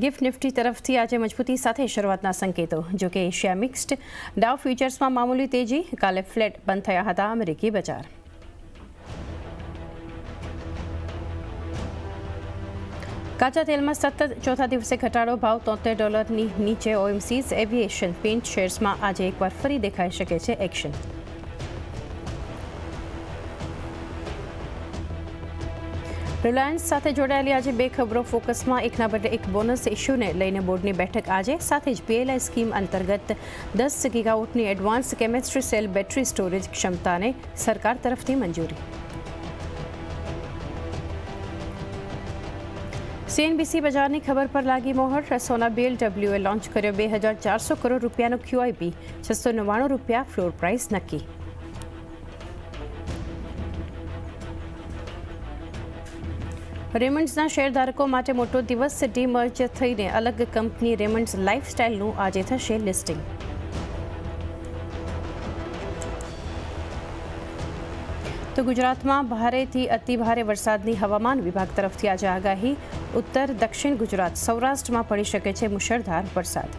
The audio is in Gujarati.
ગિફ્ટ નિફ્ટી તરફથી આજે મજબૂતી સાથે શરૂઆતના સંકેતો. જોકે એશિયા મિક્સ્ડ, ડાઉ ફ્યુચર્સમાં મામૂલી તેજી. કાલે ફ્લેટ બંધ થયા હતા અમેરિકી બજાર. કાચા તેલમાં સતત ચોથા દિવસે ઘટાડો. ભાવ $73 નીચે. ઓએમસીઝ એવિએશન પેન્ટ શેર્સમાં આજે એકવાર ફરી દેખાઈ શકે છે એક્શન. રિલાયન્સ સાથે જોડાયેલી આજે બે ખબરો ફોકસમાં. એકના બદલે એક બોનસ ઇસ્યુને લઈને બોર્ડની બેઠક આજે. સાથે જ પીએલઆઈ સ્કીમ અંતર્ગત 10 ગીગાવોટની advance chemistry cell battery storage ક્ષમતાને સરકાર તરફથી મંજૂરી. સીએનબીસી બજારની ખબર પર લાગી મોહર. સોના બીએલડબ્લ્યુએ લોન્ચ કર્યો ₹2400 કરોડ QIP. ₹699 ફ્લોર પ્રાઇસ નક્કી. રેમન્ડ્સના શેરધારકો માટે મોટો દિવસ. ડીમર્જ થઈને અલગ કંપની રેમન્ડ્સ લાઇફસ્ટાઇલનું આજે થશે લિસ્ટિંગ. તો ગુજરાતમાં ભારેથી અતિભારે વરસાદની હવામાન વિભાગ તરફથી આજે આગાહી. ઉત્તર દક્ષિણ ગુજરાત સૌરાષ્ટ્રમાં પડી શકે છે મુશળધાર વરસાદ.